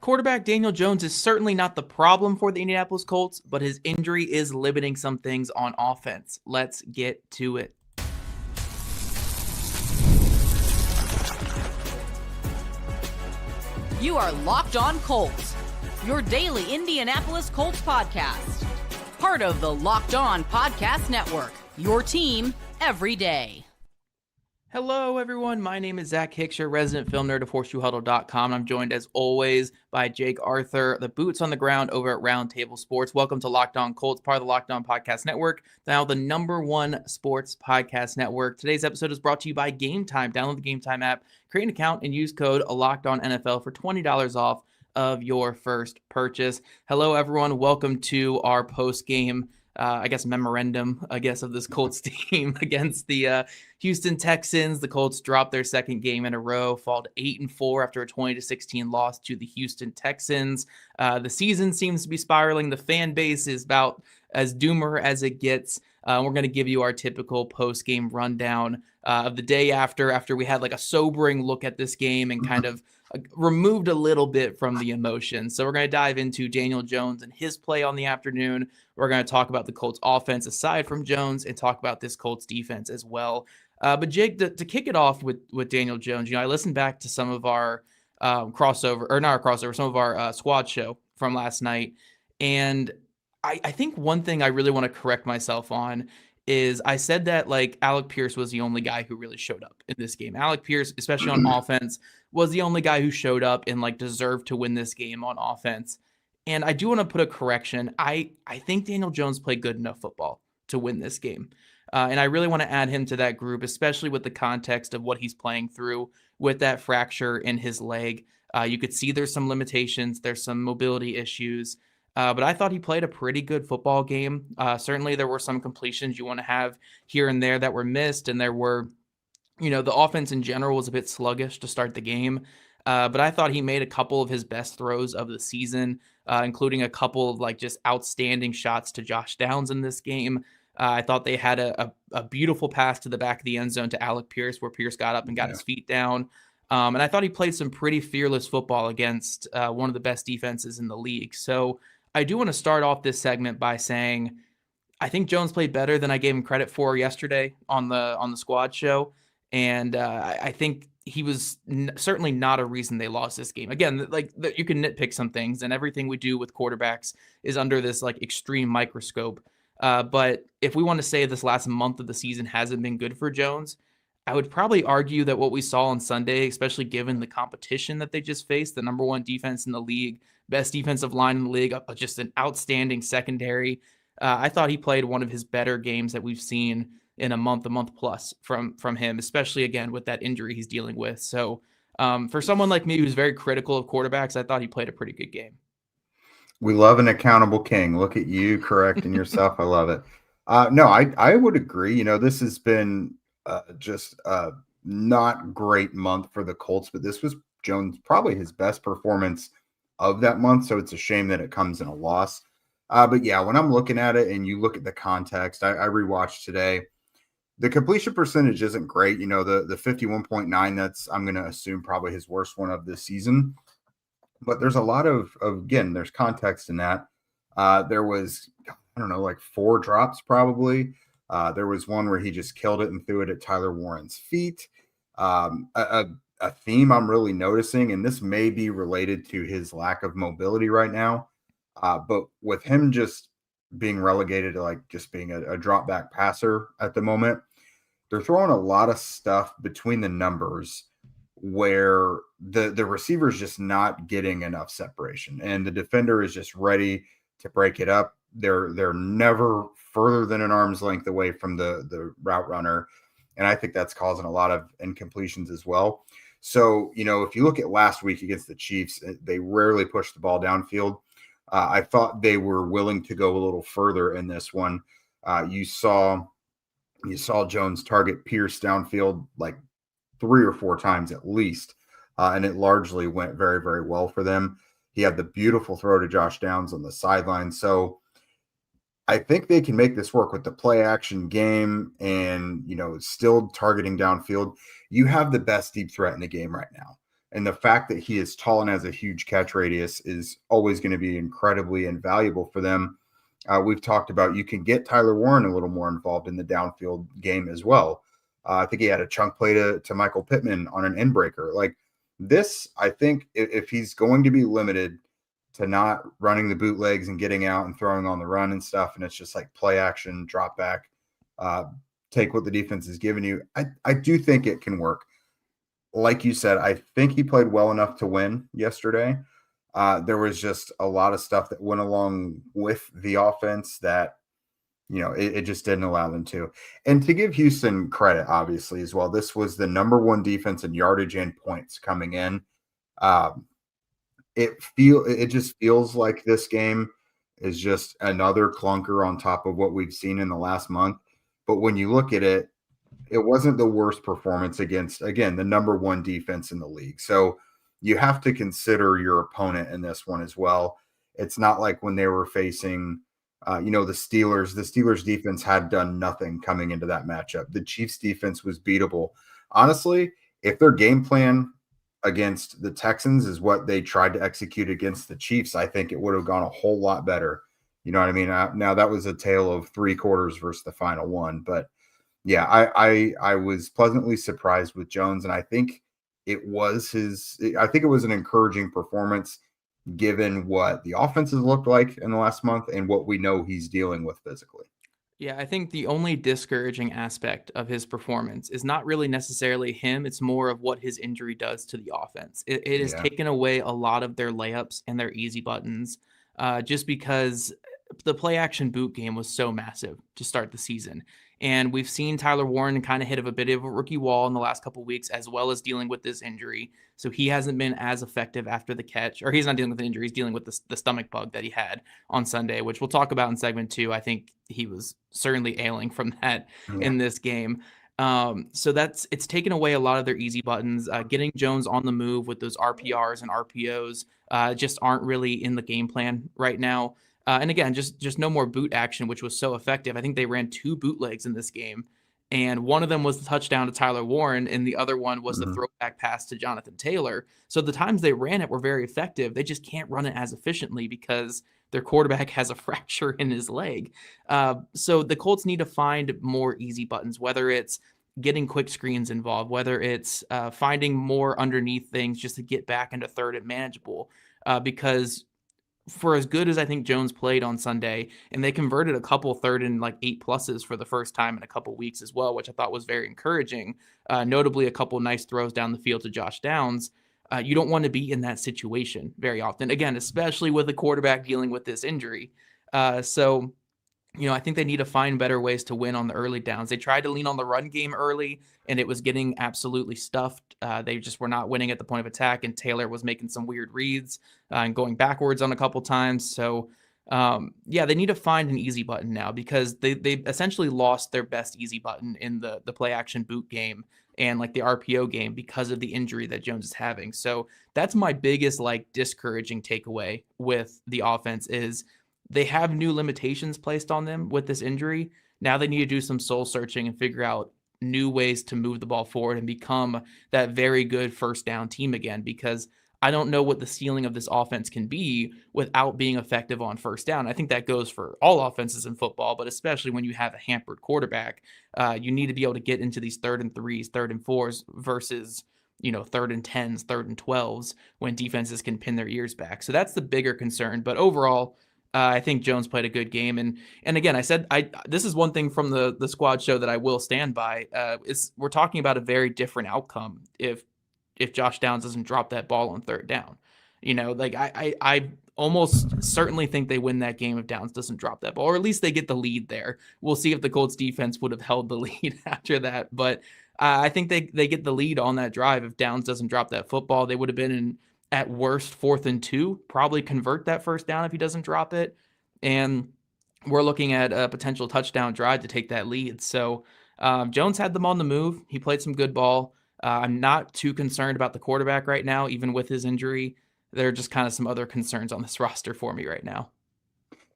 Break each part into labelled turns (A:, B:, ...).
A: Quarterback Daniel Jones is certainly not the problem for the Indianapolis Colts, but his injury is limiting some things on offense. Let's get to it.
B: You are Locked On Colts, your daily Indianapolis Colts podcast. Part of the Locked On Podcast Network, your team every day.
A: Hello, everyone. My name is Zach Hicks, your resident film nerd of HorseshoeHuddle.com. I'm joined, as always, by Jake Arthur, the boots on the ground over at Roundtable Sports. Welcome to Locked On Colts, part of the Locked On Podcast Network, now the #1 sports podcast network. Today's episode is brought to you by Gametime. Download the Gametime app, create an account, and use code LOCKEDONNFL for $20 off of your first purchase. Hello, everyone. Welcome to our post-game memorandum, of this Colts team against the Houston Texans. The Colts dropped their second game in a row, fall to 8-4 after a 20-16 loss to the Houston Texans. The season seems to be spiraling. The fan base is about as doomer as it gets. We're going to give you our typical post-game rundown of the day after we had like a sobering look at this game and kind of removed a little bit from the emotion. So we're going to dive into Daniel Jones and his play on the afternoon. We're going to talk about the Colts offense aside from Jones and talk about this Colts defense as well. But Jake, to kick it off with Daniel Jones, I listened back to some of our some of our squad show from last night. And I think one thing I really want to correct myself on is I said that like Alec Pierce was the only guy who really showed up in this game. Alec Pierce, especially on offense, was the only guy who showed up and like deserved to win this game on offense. And I do want to put a correction. I think Daniel Jones played good enough football to win this game. And I really want to add him to that group, especially with the context of what he's playing through with that fracture in his leg. You could see there's some limitations. There's some mobility issues. But I thought he played a pretty good football game. Certainly there were some completions you want to have here and there that were missed. And there were, the offense in general was a bit sluggish to start the game. But I thought he made a couple of his best throws of the season, including a couple of like just outstanding shots to Josh Downs in this game. I thought they had a beautiful pass to the back of the end zone to Alec Pierce where Pierce got up and got his feet down. And I thought he played some pretty fearless football against one of the best defenses in the league. So I do want to start off this segment by saying I think Jones played better than I gave him credit for yesterday on the squad show. And I think he was certainly not a reason they lost this game. Again, you can nitpick some things, and everything we do with quarterbacks is under this like extreme microscope. But if we want to say this last month of the season hasn't been good for Jones, I would probably argue that what we saw on Sunday, especially given the competition that they just faced, the #1 defense in the league, best defensive line in the league, just an outstanding secondary. I thought he played one of his better games that we've seen in a month plus from him, especially again with that injury he's dealing with. So for someone like me who's very critical of quarterbacks, I thought he played a pretty good game.
C: We love an accountable king. Look at you correcting yourself. I love it. No, I would agree. This has been just a not great month for the Colts, but this was Jones probably his best performance of that month. So it's a shame that it comes in a loss. But yeah, when I'm looking at it and you look at the context, I rewatched today. The completion percentage isn't great. The 51.9, that's, I'm going to assume, probably his worst one of this season. But there's a lot of again, there's context in that. There was, like 4 drops probably. There was one where he just killed it and threw it at Tyler Warren's feet. A theme I'm really noticing, and this may be related to his lack of mobility right now, but with him just being relegated to like just being a drop back passer at the moment, they're throwing a lot of stuff between the numbers where the receiver is just not getting enough separation, and the defender is just ready to break it up. They're never further than an arm's length away from the route runner, and I think that's causing a lot of incompletions as well. So, if you look at last week against the Chiefs, they rarely pushed the ball downfield. I thought they were willing to go a little further in this one. You saw Jones target Pierce downfield like 3 or 4 times at least, and it largely went very, very well for them. He had the beautiful throw to Josh Downs on the sideline. So I think they can make this work with the play action game and, still targeting downfield. You have the best deep threat in the game right now. And the fact that he is tall and has a huge catch radius is always going to be incredibly invaluable for them. We've talked about you can get Tyler Warren a little more involved in the downfield game as well. I think he had a chunk play to Michael Pittman on an end breaker. Like this, I think if he's going to be limited to not running the bootlegs and getting out and throwing on the run and stuff, and it's just like play action, drop back, take what the defense is giving you, I do think it can work. Like you said, I think he played well enough to win yesterday. There was just a lot of stuff that went along with the offense that, it just didn't allow them to. And to give Houston credit, obviously, as well, this was the number one defense in yardage and points coming in. It just feels like this game is just another clunker on top of what we've seen in the last month. But when you look at it, it wasn't the worst performance against, again, the number one defense in the league. So you have to consider your opponent in this one as well. It's not like when they were facing, the Steelers. The Steelers defense had done nothing coming into that matchup. The Chiefs defense was beatable. Honestly, if their game plan against the Texans is what they tried to execute against the Chiefs, I think it would have gone a whole lot better. You know what I mean? Now that was a tale of three quarters versus the final one, but yeah, I was pleasantly surprised with Jones, and I think it was an encouraging performance given what the offenses looked like in the last month and what we know he's dealing with physically.
A: Yeah, I think the only discouraging aspect of his performance is not really necessarily him. It's more of what his injury does to the offense. It has taken away a lot of their layups and their easy buttons, just because the play action boot game was so massive to start the season. And we've seen Tyler Warren kind of hit a bit of a rookie wall in the last couple of weeks, as well as dealing with this injury. So he hasn't been as effective after the catch, or he's not dealing with an injury. He's dealing with the stomach bug that he had on Sunday, which we'll talk about in segment 2. I think he was certainly ailing from that in this game. So it's taken away a lot of their easy buttons. Getting Jones on the move with those RPRs and RPOs just aren't really in the game plan right now. And again, just no more boot action, which was so effective. I think they ran 2 bootlegs in this game, and one of them was the touchdown to Tyler Warren, and the other one was the throwback pass to Jonathan Taylor. So the times they ran it were very effective. They just can't run it as efficiently because their quarterback has a fracture in his leg. So the Colts need to find more easy buttons, whether it's getting quick screens involved, whether it's finding more underneath things just to get back into third and manageable, because for as good as I think Jones played on Sunday, and they converted a couple 3rd and 8+ for the first time in a couple weeks as well, which I thought was very encouraging. Notably, a couple nice throws down the field to Josh Downs. You don't want to be in that situation very often. Again, especially with a quarterback dealing with this injury. So I think they need to find better ways to win on the early downs. They tried to lean on the run game early, and it was getting absolutely stuffed. They just were not winning at the point of attack, and Taylor was making some weird reads and going backwards on a couple times. So, they need to find an easy button now, because they essentially lost their best easy button in the play action boot game and the RPO game because of the injury that Jones is having. So that's my biggest discouraging takeaway with the offense is they have new limitations placed on them with this injury. Now they need to do some soul searching and figure out new ways to move the ball forward and become that very good first down team again, because I don't know what the ceiling of this offense can be without being effective on first down. I think that goes for all offenses in football, but especially when you have a hampered quarterback, you need to be able to get into these 3rd and 3s, 3rd and 4s versus 3rd and 10s, 3rd and 12s when defenses can pin their ears back. So that's the bigger concern. But overall, I think Jones played a good game. And again, I said this is one thing from the squad show that I will stand by. We're talking about a very different outcome if Josh Downs doesn't drop that ball on 3rd down. I almost certainly think they win that game if Downs doesn't drop that ball, or at least they get the lead there. We'll see if the Colts defense would have held the lead after that. But I think they get the lead on that drive if Downs doesn't drop that football. They would have been in, at worst, 4th and 2, probably convert that first down if he doesn't drop it. And we're looking at a potential touchdown drive to take that lead. So Jones had them on the move. He played some good ball. I'm not too concerned about the quarterback right now, even with his injury. There are just kind of some other concerns on this roster for me right now.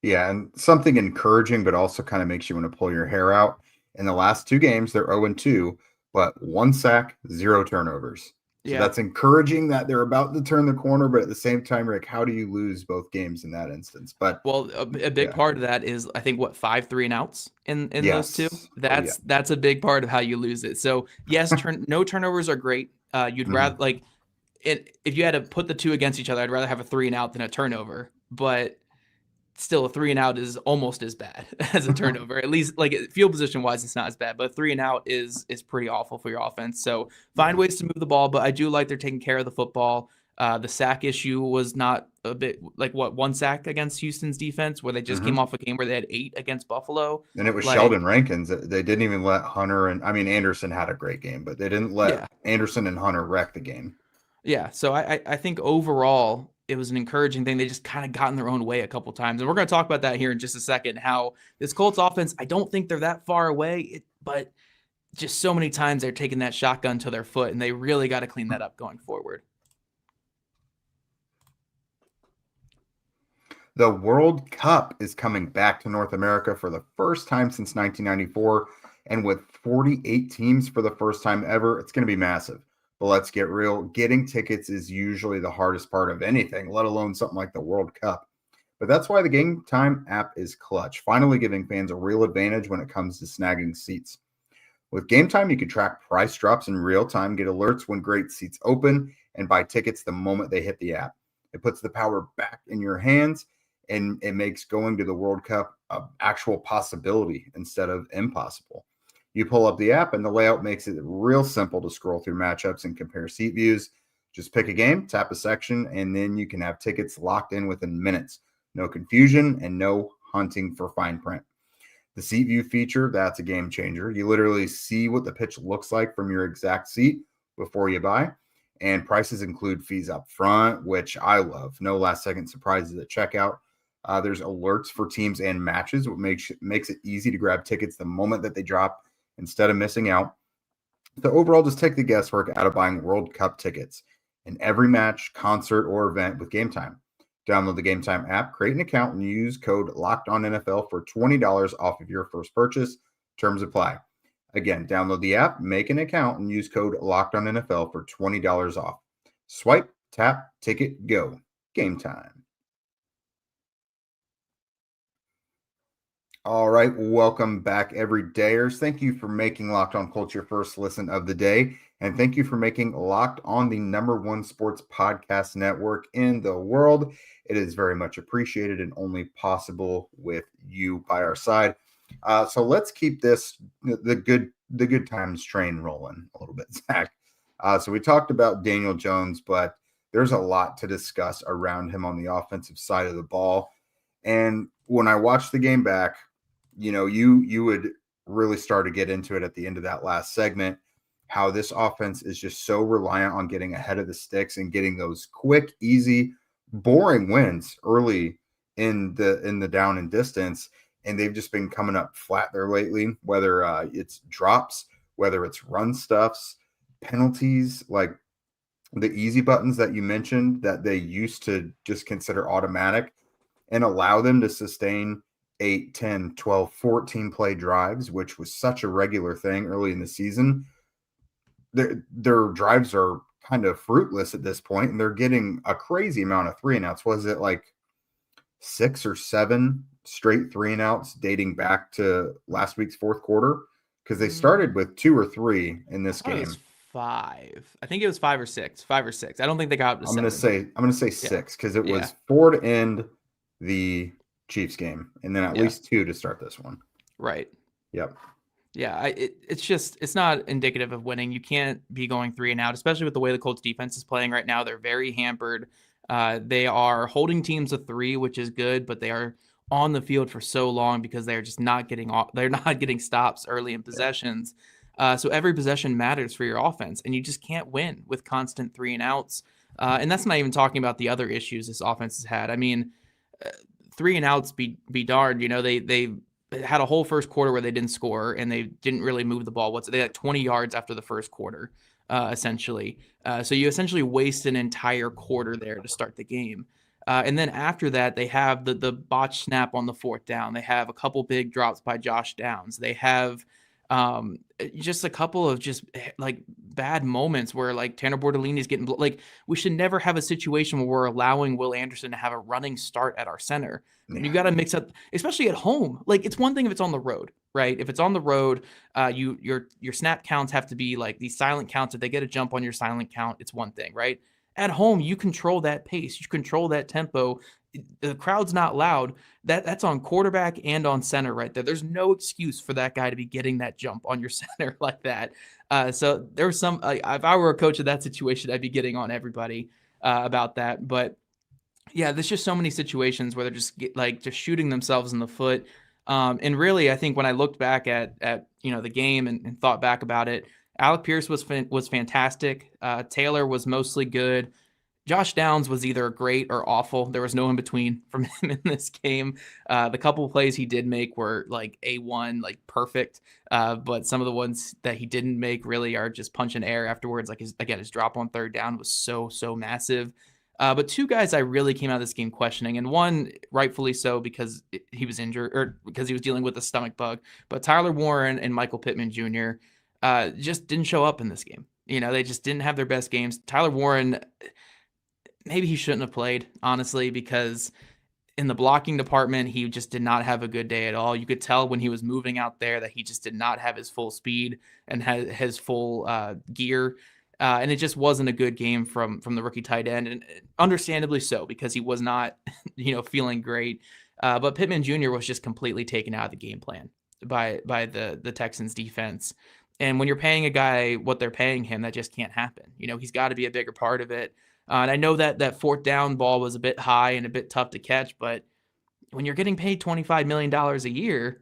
C: Yeah, and something encouraging, but also kind of makes you want to pull your hair out. In the last 2 games, they're 0-2, but 1 sack, 0 turnovers. So
A: Yeah.
C: that's encouraging that they're about to turn the corner, but at the same time, Rick, how do you lose both games in that instance? But
A: Well, a big
C: yeah,
A: part of that is I think what 5 3-and-outs in those two.
C: yes, oh yeah,
A: That's a big part of how you lose it. So yes, no turnovers are great. You'd rather like if you had to put the two against each other, I'd rather have a 3-and-out than a turnover. But still, a 3-and-out is almost as bad as a turnover. At least like field position wise, it's not as bad. But 3-and-out is pretty awful for your offense. So find
C: yeah.
A: ways to move the ball. But I do like they're taking care of the football. The sack issue was not a bit like one sack against Houston's defense, where they just came off a game where they had 8 against Buffalo.
C: And it was
A: Like,
C: Sheldon Rankins. They didn't even let Hunter and Anderson had a great game, but they didn't let
A: yeah,
C: Anderson and Hunter wreck the game.
A: yeah. So I think overall it was an encouraging thing. They just kind of got in their own way a couple times, and we're going to talk about that here in just a second. How this Colts offense, I don't think they're that far away, but just so many times they're taking that shotgun to their foot, and they really got to clean that up going forward.
C: The World Cup is coming back to North America for the first time since 1994, and with 48 teams for the first time ever, it's going to be massive. But let's get real. Getting tickets is usually the hardest part of anything, let alone something like the World Cup. But that's why the Gametime app is clutch, finally giving fans a real advantage when it comes to snagging seats. With Gametime, you can track price drops in real time, get alerts when great seats open, and buy tickets the moment they hit the app. It puts the power back in your hands, and it makes going to the World Cup an actual possibility instead of impossible. You pull up the app, and the layout makes it real simple to scroll through matchups and compare seat views. Just pick a game, tap a section, and then you can have tickets locked in within minutes. No confusion and no hunting for fine print. The seat view feature, that's a game changer. You literally see what the pitch looks like from your exact seat before you buy. And prices include fees up front, which I love. No last second surprises at checkout. There's alerts for teams and matches, which makes it easy to grab tickets the moment that they drop instead of missing out. So overall, just take the guesswork out of buying World Cup tickets in every match, concert, or event with Gametime. Download the Gametime app, create an account, and use code LOCKEDONNFL for $20 off of your first purchase. Terms apply. Again, download the app, make an account, and use code LOCKEDONNFL for $20 off. Swipe, tap, ticket, go. Gametime. All right, welcome back, everydayers. Thank you for making Locked On Colts your first listen of the day, and thank you for making Locked On the #1 sports podcast network in the world. It is very much appreciated and only possible with you by our side. So let's keep the good times train rolling a little bit, Zach. So we talked about Daniel Jones, but there's a lot to discuss around him on the offensive side of the ball. And when I watched the game back, you would really start to get into it at the end of that last segment, how this offense is just so reliant on getting ahead of the sticks and getting those quick, easy, boring wins early in the down and distance. And they've just been coming up flat there lately, whether it's drops, whether it's run stuffs, penalties, like the easy buttons that you mentioned that they used to just consider automatic and allow them to sustain 8, 10, 12, 14 play drives, which was such a regular thing early in the season. Their drives are kind of fruitless at this point, and they're getting a crazy amount of 3-and-outs. Was it like 6 or 7 straight 3-and-outs dating back to last week's fourth quarter? Because they started with 2 or 3 in this game.
A: 5. I think it was 5 or 6. 5 or 6. I don't think they got up to 7.
C: I'm gonna say 6 because it was 4 to end the Chiefs game, and then at least 2 to start this one.
A: Right.
C: Yep.
A: Yeah, it's not indicative of winning. You can't be going 3-and-out, especially with the way the Colts defense is playing right now. They're very hampered. They are holding teams to 3, which is good, but they are on the field for so long because they're just not getting stops early in possessions. So every possession matters for your offense, and you just can't win with constant 3-and-outs. And that's not even talking about the other issues this offense has had. I mean, 3-and-outs be darned. They had a whole first quarter where they didn't score and they didn't really move the ball. They had 20 yards after the first quarter, essentially. So you essentially waste an entire quarter there to start the game. And then after that, they have the botched snap on the 4th down. They have a couple big drops by Josh Downs. They have Just a couple of just like bad moments where like Tanner Bordellini's getting like we should never have a situation where we're allowing Will Anderson to have a running start at our center.
C: Yeah.
A: You've got to mix up, especially at home. Like it's one thing if it's on the road, right? If it's on the road, your snap counts have to be like these silent counts. If they get a jump on your silent count, it's one thing, right? At home, you control that pace, you control that tempo. The crowd's not loud. That's on quarterback and on center right there. There's no excuse for that guy to be getting that jump on your center like that. So there was some. If I were a coach of that situation, I'd be getting on everybody about that. But yeah, there's just so many situations where they're just just shooting themselves in the foot. And really, I think when I looked back at the game and thought back about it, Alec Pierce was fantastic. Taylor was mostly good. Josh Downs was either great or awful. There was no in between from him in this game. The couple of plays he did make were like A1, like perfect. But some of the ones that he didn't make really are just punching air afterwards. Like his drop on third down was so massive. But two guys I really came out of this game questioning, and one rightfully so because he was injured or because he was dealing with a stomach bug. But Tyler Warren and Michael Pittman Jr. Just didn't show up in this game. They just didn't have their best games. Tyler Warren, maybe he shouldn't have played, honestly, because in the blocking department, he just did not have a good day at all. You could tell when he was moving out there that he just did not have his full speed and his full gear. And it just wasn't a good game from the rookie tight end, and understandably so, because he was not, feeling great. But Pittman Jr. was just completely taken out of the game plan by the Texans defense. And when you're paying a guy what they're paying him, that just can't happen. He's got to be a bigger part of it. And I know that fourth down ball was a bit high and a bit tough to catch, but when you're getting paid $25 million a year,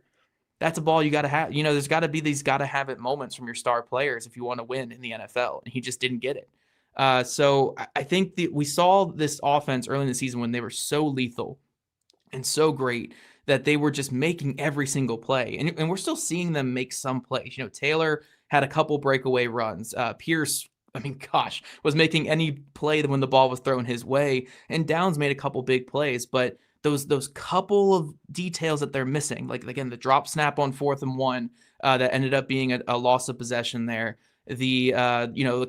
A: that's a ball you got to have. There's got to be these got to have it moments from your star players if you want to win in the NFL, and he just didn't get it. So I think that we saw this offense early in the season when they were so lethal and so great that they were just making every single play. And we're still seeing them make some plays. Taylor had a couple breakaway runs. Pierce, was making any play when the ball was thrown his way. And Downs made a couple big plays, but those couple of details that they're missing, like again, the drop snap on 4th and 1 that ended up being a loss of possession there. The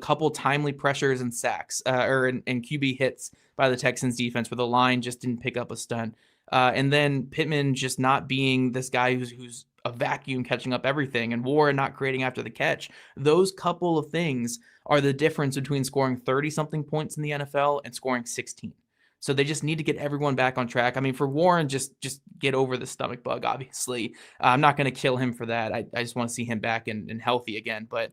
A: couple timely pressures and sacks and QB hits by the Texans defense where the line just didn't pick up a stunt. And then Pittman just not being this guy who's a vacuum catching up everything, and Warren not creating after the catch. Those couple of things are the difference between scoring 30-something points in the NFL and scoring 16. So they just need to get everyone back on track. For Warren, just get over the stomach bug, obviously. I'm not going to kill him for that. I just want to see him back and healthy again. But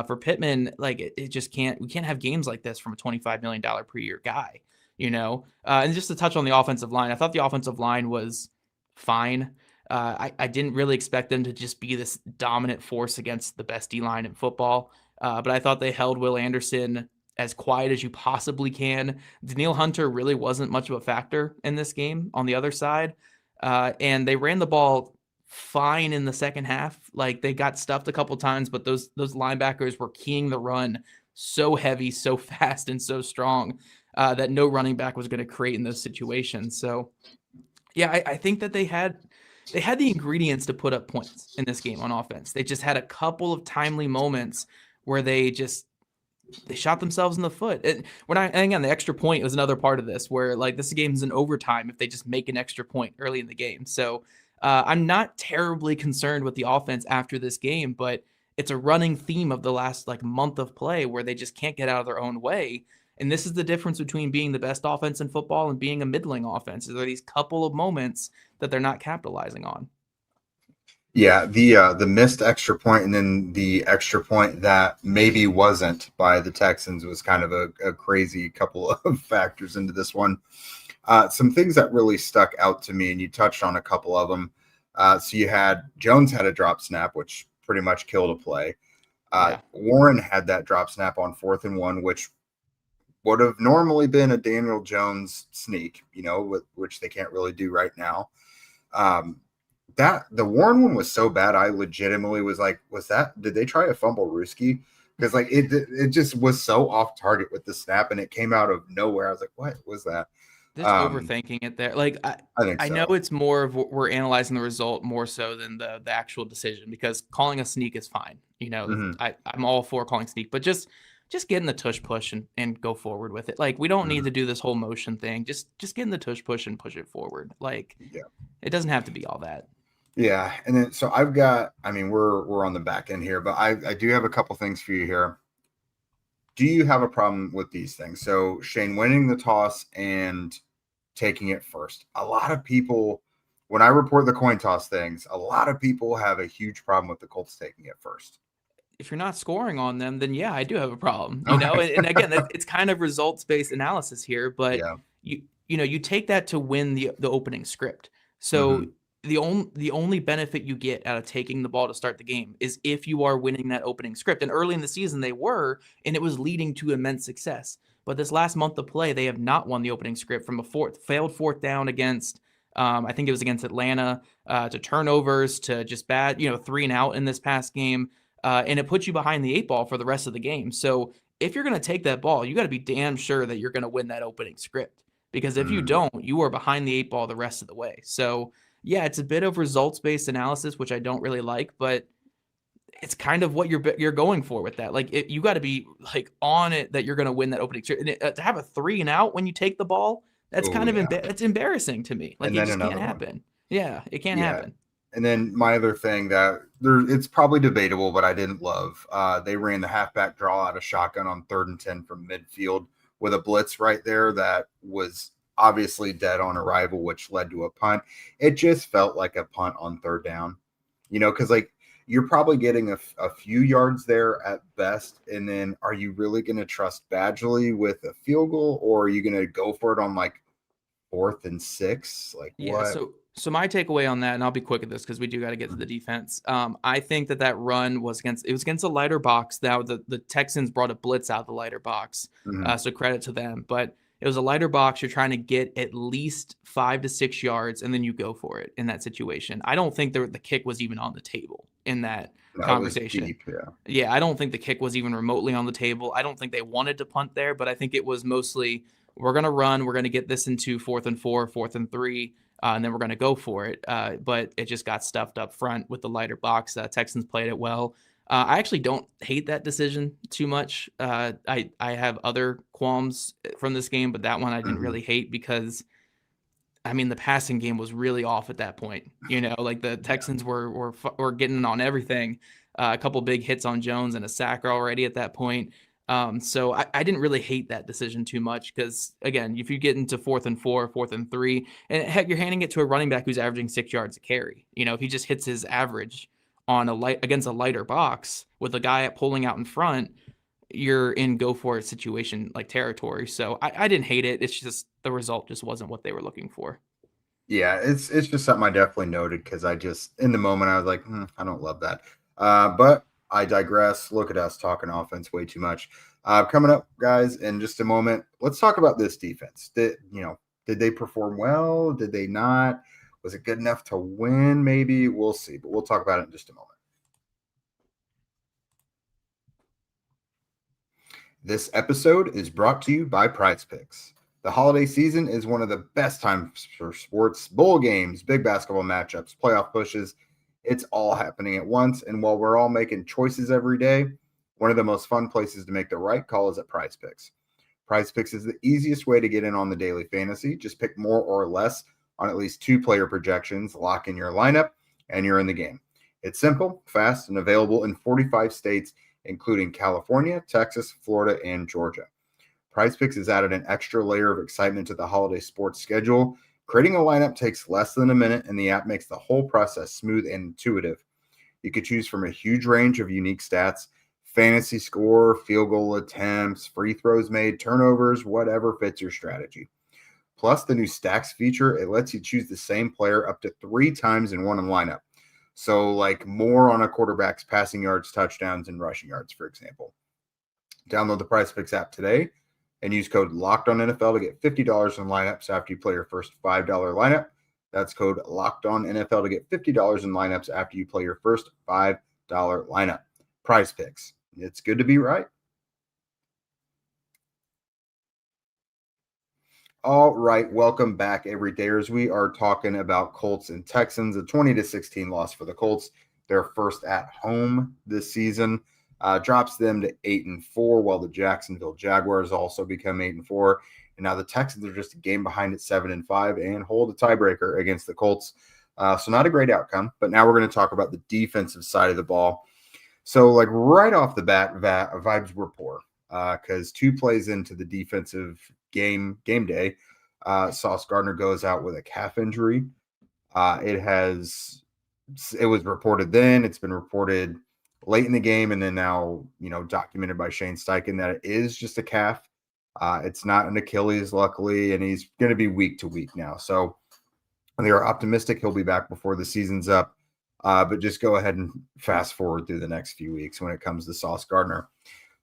A: for Pittman, it just can't. We can't have games like this from a $25 million per year guy, And just to touch on the offensive line, I thought the offensive line was fine. I didn't really expect them to just be this dominant force against the best D-line in football. But I thought they held Will Anderson as quiet as you possibly can. Danielle Hunter really wasn't much of a factor in this game on the other side. And they ran the ball fine in the second half. They got stuffed a couple times, but those linebackers were keying the run so heavy, so fast, and so strong that no running back was going to create in those situations. So yeah, I think that they had the ingredients to put up points in this game on offense. They just had a couple of timely moments where they shot themselves in the foot. And again, the extra point was another part of this where this game's in overtime if they just make an extra point early in the game. So I'm not terribly concerned with the offense after this game, but it's a running theme of the last month of play where they just can't get out of their own way. And this is the difference between being the best offense in football and being a middling offense. There are these couple of moments that they're not capitalizing on.
C: Yeah, the missed extra point and then the extra point that maybe wasn't by the Texans was kind of a crazy couple of factors into this one. Some things that really stuck out to me, and you touched on a couple of them. So you had Jones had a drop snap, which pretty much killed a play. Warren had that drop snap on 4th and 1, which would have normally been a Daniel Jones sneak, which they can't really do right now. That the Warren one was so bad, I legitimately was like, did they try a fumble Ruski? Because it just was so off target with the snap, and it came out of nowhere. I was like, what was that?
A: Just overthinking it there. Like
C: I think
A: I know
C: so.
A: it's more of we're analyzing the result more so than the actual decision, because calling a sneak is fine.
C: Mhm.
A: I'm all for calling sneak, but just get in the tush push and go forward with it. Like we don't need
C: Mhm.
A: to do this whole motion thing. Just get in the tush push and push it forward. Like
C: Yeah.
A: it doesn't have to be all that.
C: Yeah. And then so I've got, I mean, we're on the back end here, but I do have a couple things for you here. Do you have a problem with these things? So Shane winning the toss and taking it first. A lot of people, when I report the coin toss things, a lot of people have a huge problem with the Colts taking it first.
A: If you're not scoring on them, then yeah, I do have a problem.
C: Okay.
A: And again, it's kind of results based analysis here, but
C: Yeah.
A: you take that to win the opening script. So
C: Mhm.
A: the only benefit you get out of taking the ball to start the game is if you are winning that opening script. And early in the season they were, and it was leading to immense success. But this last month of play, they have not won the opening script from a failed fourth down against I think it was against Atlanta, to turnovers, to just bad, 3-and-out in this past game. And it puts you behind the 8 ball for the rest of the game. So if you're going to take that ball, you got to be damn sure that you're going to win that opening script, because if you
C: Mhm.
A: don't, you are behind the 8 ball the rest of the way. So yeah, it's a bit of results based analysis, which I don't really like, but it's kind of what you're going for with that. Like you got to be like on it that you're going to win that opening script. And to have a 3-and-out when you take the ball, that's
C: Oh
A: kind of
C: yeah.
A: that's embarrassing to me. Like
C: And
A: it
C: then
A: just can't
C: another one.
A: happen. Yeah, it can't
C: Yeah.
A: happen.
C: And then my other thing that it's probably debatable, but I didn't love. They ran the halfback draw out of shotgun on 3rd and 10 from midfield with a blitz right there that was obviously dead on arrival, which led to a punt. It just felt like a punt on 3rd down, because like you're probably getting a few yards there at best. And then are you really going to trust Badgley with a field goal, or are you going to go for it on like 4th and 6? Like
A: Yeah,
C: what?
A: so my takeaway on that, and I'll be quick at this because we do got to get to the defense. I think that run was against a lighter box. Now the Texans brought a blitz out of the lighter box,
C: Mhm.
A: so credit to them. But it was a lighter box. You're trying to get at least 5 to 6 yards, and then you go for it in that situation. I don't think the kick was even on the table in that
C: No, it was
A: conversation.
C: deep. Yeah.
A: Yeah, I don't think the kick was even remotely on the table. I don't think they wanted to punt there, but I think it was mostly we're going to run. We're going to get this into 4th and 4, 4th and 3. And then we're going to go for it. But it just got stuffed up front with the lighter box. Texans played it well. I actually don't hate that decision too much. I have other qualms from this game, but that one I didn't
C: Mhm.
A: really hate because, I mean, the passing game was really off at that point. Like the
C: Yeah.
A: Texans were getting on everything. A couple big hits on Jones and a sack already at that point. So I didn't really hate that decision too much because, again, if you get into 4th and 4, 4th and 3, and heck, you're handing it to a running back who's averaging 6 yards a carry. If he just hits his average on against a lighter box with a guy pulling out in front, you're in go for it situation like territory. So I didn't hate it. It's just the result just wasn't what they were looking for.
C: Yeah, it's just something I definitely noted because I just in the moment I was like, I don't love that. But I digress. Look at us talking offense way too much. Coming up, guys, in just a moment, let's talk about this defense. Did they perform well? Did they not? Was it good enough to win? Maybe we'll see, but we'll talk about it in just a moment. This episode is brought to you by PrizePicks. The holiday season is one of the best times for sports, bowl games, big basketball matchups, playoff pushes. It's all happening at once. And while we're all making choices every day, one of the most fun places to make the right call is at PrizePicks. PrizePicks is the easiest way to get in on the daily fantasy. Just pick more or less on at least 2 player projections, lock in your lineup, and you're in the game. It's simple, fast, and available in 45 states, including California, Texas, Florida, and Georgia. PrizePicks has added an extra layer of excitement to the holiday sports schedule. Creating a lineup takes less than a minute, and the app makes the whole process smooth and intuitive. You could choose from a huge range of unique stats: fantasy score, field goal attempts, free throws made, turnovers, whatever fits your strategy. Plus, the new stacks feature, it lets you choose the same player up to 3 times in one lineup. So, like more on a quarterback's passing yards, touchdowns, and rushing yards, for example. Download the PrizePicks app today and use code LOCKEDONNFL to get $50 in lineups after you play your first $5 lineup. That's code LOCKEDONNFL to get $50 in lineups after you play your first $5 lineup. PrizePicks. It's good to be right. All right, welcome back, everydayers. We are talking about Colts and Texans, a 20-16 loss for the Colts. Their first at home this season drops them to 8-4, while the Jacksonville Jaguars also become 8-4. And now the Texans are just a game behind at 7-5 and hold a tiebreaker against the Colts. So not a great outcome. But now we're going to talk about the defensive side of the ball. So, like right off the bat, vibes were poor because 2 plays into the defensive game day, Sauce Gardner goes out with a calf injury. It was reported then, it's been reported late in the game, and then now, documented by Shane Steichen that it is just a calf. It's not an Achilles, luckily, and he's going to be week to week now. So they are optimistic he'll be back before the season's up. But just go ahead and fast forward through the next few weeks when it comes to Sauce Gardner.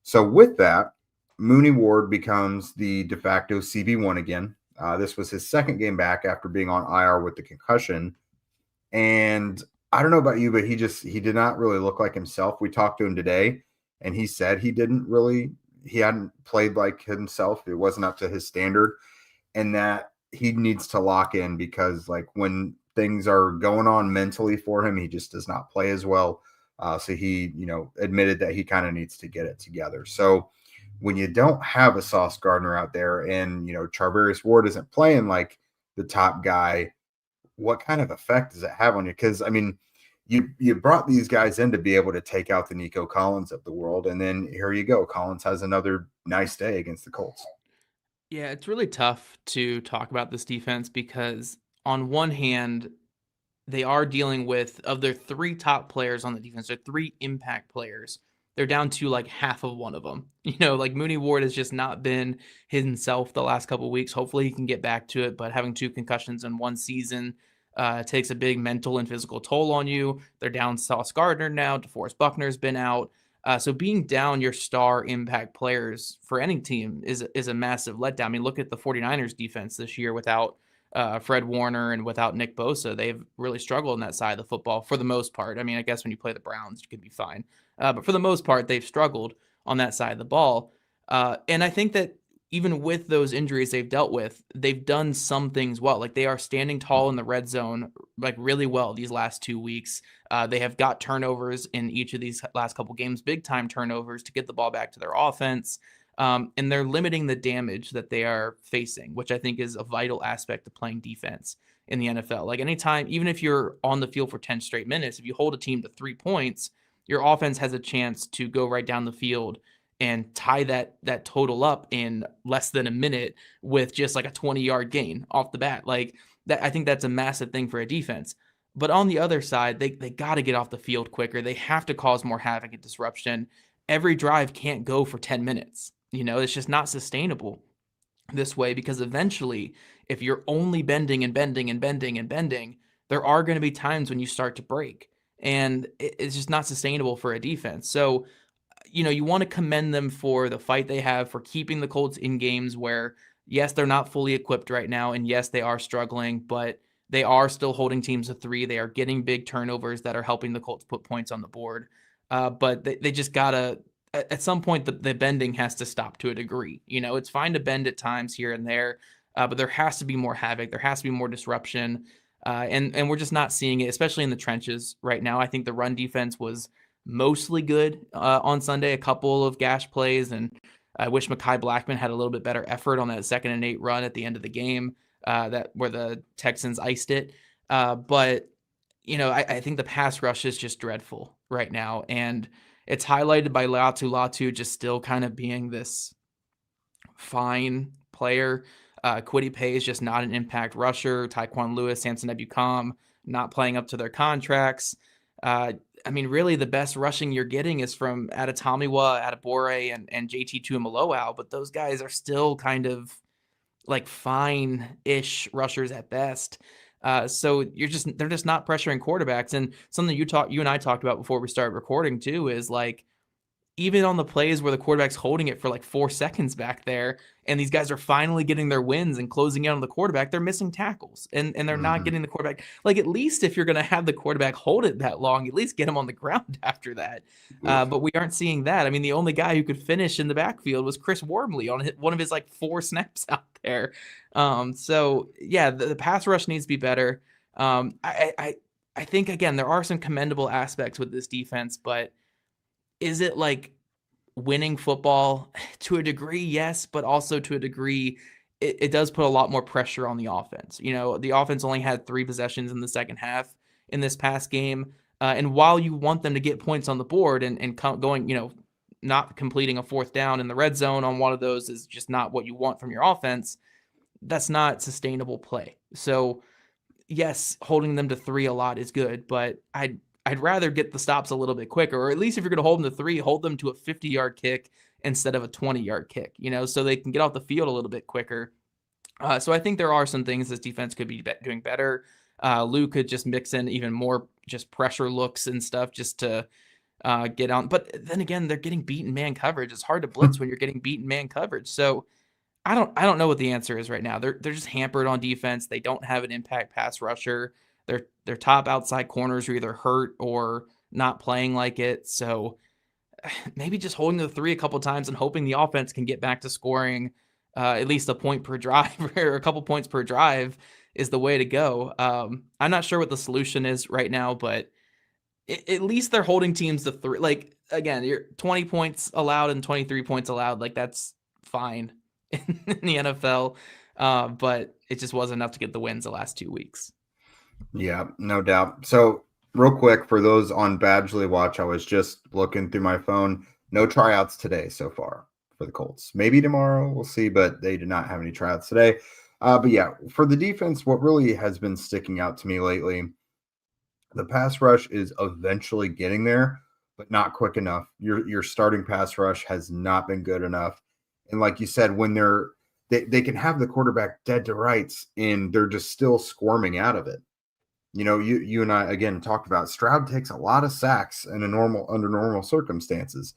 C: So with that, Mooney Ward becomes the de facto CB1 again. This was his second game back after being on IR with the concussion. And I don't know about you, but he did not really look like himself. We talked to him today, and he said he hadn't played like himself. It wasn't up to his standard, and that he needs to lock in because, like, when things are going on mentally for him, he just does not play as well. So he, admitted that he kind of needs to get it together. So when you don't have a Sauce Gardner out there and, Charvarius Ward isn't playing like the top guy, what kind of effect does it have on you? Because, I mean, you brought these guys in to be able to take out the Nico Collins of the world. And then here you go. Collins has another nice day against the Colts.
A: Yeah, it's really tough to talk about this defense because on one hand, they are dealing with, of their 3 top players on the defense, their 3 impact players, they're down to like half of one of them. Like Mooney Ward has just not been himself the last couple of weeks. Hopefully he can get back to it, but having 2 concussions in one season takes a big mental and physical toll on you. They're down Sauce Gardner now. DeForest Buckner's been out. So being down your star impact players for any team is a massive letdown. I mean, look at the 49ers defense this year without Fred Warner and without Nick Bosa. They've really struggled on that side of the football for the most part. I mean, I guess when you play the Browns, you could be fine. But for the most part, they've struggled on that side of the ball. And I think that even with those injuries they've dealt with, they've done some things well. Like they are standing tall in the red zone, like really well these last 2 weeks. They have got turnovers in each of these last couple games, big time turnovers to get the ball back to their offense. And they're limiting the damage that they are facing, which I think is a vital aspect of playing defense in the NFL. Like anytime, even if you're on the field for 10 straight minutes, if you hold a team to 3 points, your offense has a chance to go right down the field and tie that total up in less than a minute with just like a 20-yard gain off the bat. Like that, I think that's a massive thing for a defense. But on the other side, they got to get off the field quicker. They have to cause more havoc and disruption. Every drive can't go for 10 minutes. It's just not sustainable this way because eventually, if you're only bending and bending and bending and bending, there are going to be times when you start to break. And it's just not sustainable for a defense. So, you want to commend them for the fight they have for keeping the Colts in games where, yes, they're not fully equipped right now. And yes, they are struggling, but they are still holding teams to 3. They are getting big turnovers that are helping the Colts put points on the board. But they just got to, at some point, the bending has to stop to a degree. It's fine to bend at times here and there, but there has to be more havoc. There has to be more disruption. And we're just not seeing it, especially in the trenches right now. I think the run defense was mostly good on Sunday, a couple of gash plays, and I wish Mekhi Blackman had a little bit better effort on that 2nd and 8 run at the end of the game where the Texans iced it. But I think the pass rush is just dreadful right now, and it's highlighted by Latu just still kind of being this fine player. Kwity Paye is just not an impact rusher. Tyquan Lewis, Samson Ebukam not playing up to their contracts. Really the best rushing you're getting is from Adetomiwa, Adebore, and JT Tuimoloau, but those guys are still kind of like fine-ish rushers at best. So they're just not pressuring quarterbacks. And something you and I talked about before we started recording too is like even on the plays where the quarterback's holding it for like 4 seconds back there, and these guys are finally getting their wins and closing in on the quarterback, they're missing tackles and they're not getting the quarterback. Like, at least if you're going to have the quarterback hold it that long, at least get him on the ground after that. But we aren't seeing that. I mean, the only guy who could finish in the backfield was Chris Wormley on one of his like 4 snaps out there. So yeah, the pass rush needs to be better. I think, again, there are some commendable aspects with this defense, but is it like winning football? To a degree, yes, but also to a degree, it does put a lot more pressure on the offense. You know, the offense only had 3 possessions in the second half in this past game. And while you want them to get points on the board and going, you know, not completing a 4th down in the red zone on one of those is just not what you want from your offense. That's not sustainable play. So yes, holding them to 3 a lot is good, but I'd rather get the stops a little bit quicker, or at least if you're going to hold them to 3, hold them to a 50-yard kick instead of a 20-yard kick, you know, so they can get off the field a little bit quicker. So I think there are some things this defense could be doing better. Lou could just mix in even more just pressure looks and stuff just to get on. But then again, they're getting beaten man coverage. It's hard to blitz when you're getting beaten man coverage. So I don't know what the answer is right now. They're just hampered on defense. They don't have an impact pass rusher. Their top outside corners are either hurt or not playing like it. So maybe just holding the 3 a couple times and hoping the offense can get back to scoring at least a point per drive or a couple points per drive is the way to go. I'm not sure what the solution is right now, but at least they're holding teams to 3. Like, again, you're 20 points allowed and 23 points allowed. Like, that's fine in the NFL. But it just wasn't enough to get the wins the last 2 weeks.
C: Yeah, no doubt. So real quick, for those on Badgley Watch, I was just looking through my phone. No tryouts today so far for the Colts. Maybe tomorrow, we'll see, but they did not have any tryouts today. But yeah, for the defense, what really has been sticking out to me lately, the pass rush is eventually getting there, but not quick enough. Your starting pass rush has not been good enough. And like you said, when they can have the quarterback dead to rights and they're just still squirming out of it. You know, you and I, again, talked about Stroud takes a lot of sacks under normal circumstances.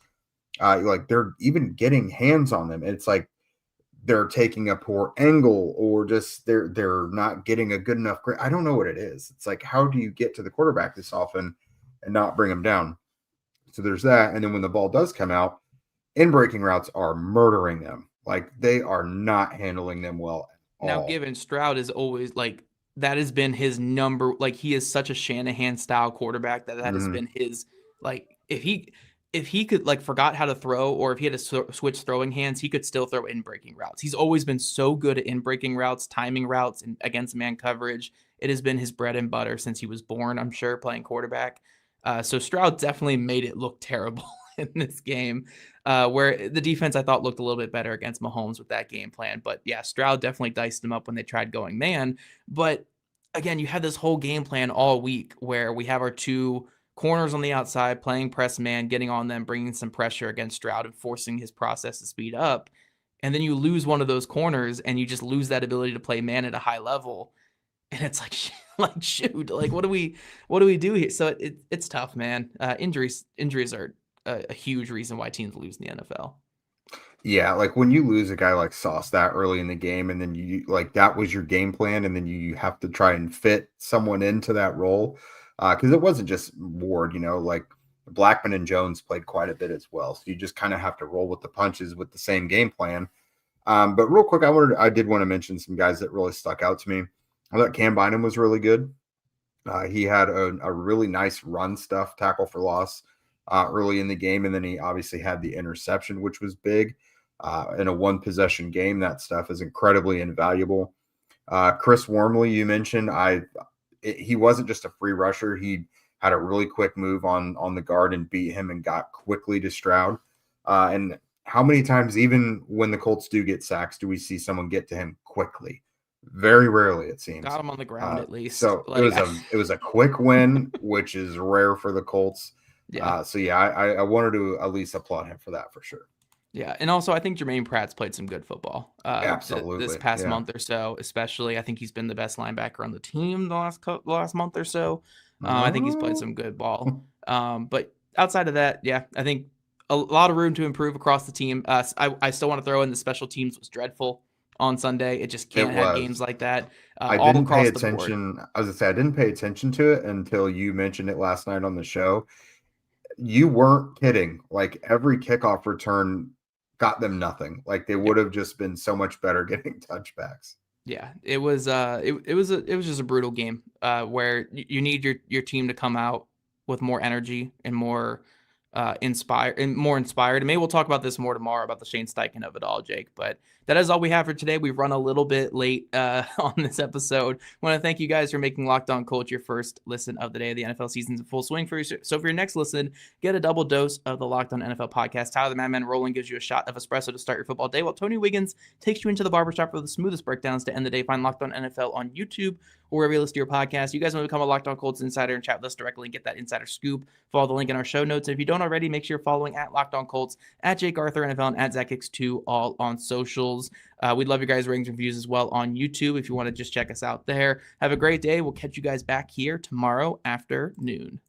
C: Like, they're even getting hands on them. It's like they're taking a poor angle, or just they're not getting a good enough grade. I don't know what it is. It's like, how do you get to the quarterback this often and not bring him down? So there's that. And then when the ball does come out, in-breaking routes are murdering them. Like, they are not handling them well at all.
A: Now, given Stroud is always like, that has been his number. Like, he is such a Shanahan style quarterback that has been his, like, if he could, like, forgot how to throw, or if he had to switch throwing hands, he could still throw in breaking routes. He's always been so good at in breaking routes, timing routes, and against man coverage. It has been his bread and butter since he was born, I'm sure, playing quarterback. So Stroud definitely made it look terrible in this game, where the defense, I thought, looked a little bit better against Mahomes with that game plan. But yeah, Stroud definitely diced them up when they tried going man. But again, you had this whole game plan all week where we have our 2 corners on the outside playing press man, getting on them, bringing some pressure against Stroud and forcing his process to speed up. And then you lose one of those corners and you just lose that ability to play man at a high level. And it's like, shoot, like, what do we do here? So it's tough, man. Injuries are a huge reason why teams lose in the NFL.
C: Yeah, like when you lose a guy like Sauce that early in the game, and then you, like, that was your game plan, and then you have to try and fit someone into that role, because it wasn't just Ward, you know, like Blackman and Jones played quite a bit as well. So you just kind of have to roll with the punches with the same game plan. But real quick, I did want to mention some guys that really stuck out to me. I thought Cam Bynum was really good. He had a really nice run stuff, tackle for loss early in the game, and then he obviously had the interception, which was big. In a 1-possession game, that stuff is incredibly invaluable. Chris Wormley, you mentioned, he wasn't just a free rusher. He had a really quick move on the guard and beat him and got quickly to Stroud. And how many times, even when the Colts do get sacks, do we see someone get to him quickly? Very rarely, it seems.
A: Got him on the ground at least.
C: So like, it was a quick win, which is rare for the Colts.
A: Yeah.
C: So yeah, I wanted to at least applaud him for that, for sure.
A: Yeah, and also I think Jermaine Pratt's played some good football.
C: Absolutely.
A: This past month or so, especially. I think he's been the best linebacker on the team the last month or so. I think he's played some good ball. But outside of that, yeah, I think a lot of room to improve across the team. I still want to throw in the special teams was dreadful on Sunday. It just can't have games like that
C: I
A: all
C: didn't pay
A: across the board.
C: attention. As I said, I didn't pay attention to it until you mentioned it last night on the show. You weren't kidding. Like every kickoff return got them nothing. Like they would have just been so much better getting touchbacks.
A: Yeah, it was just a brutal game where you need your team to come out with more energy and more inspired. And maybe we'll talk about this more tomorrow about the Shane Steichen of it all, Jake. But that is all we have for today. We've run a little bit late on this episode. I want to thank you guys for making Locked On Colts your first listen of the day. The NFL season's in full swing for you. So for your next listen, get a double dose of the Locked On NFL podcast. Tyler the Madman Rolling gives you a shot of espresso to start your football day, while Tony Wiggins takes you into the barbershop for the smoothest breakdowns to end the day. Find Locked On NFL on YouTube or wherever you listen to your podcast. You guys want to become a Locked On Colts insider and chat with us directly and get that insider scoop. Follow the link in our show notes. And if you don't already, make sure you're following at Locked On Colts, at Jake Arthur NFL, and at ZachX2, all on socials. We'd love your guys' ratings and reviews as well on YouTube if you want to just check us out there. Have a great day. We'll catch you guys back here tomorrow afternoon.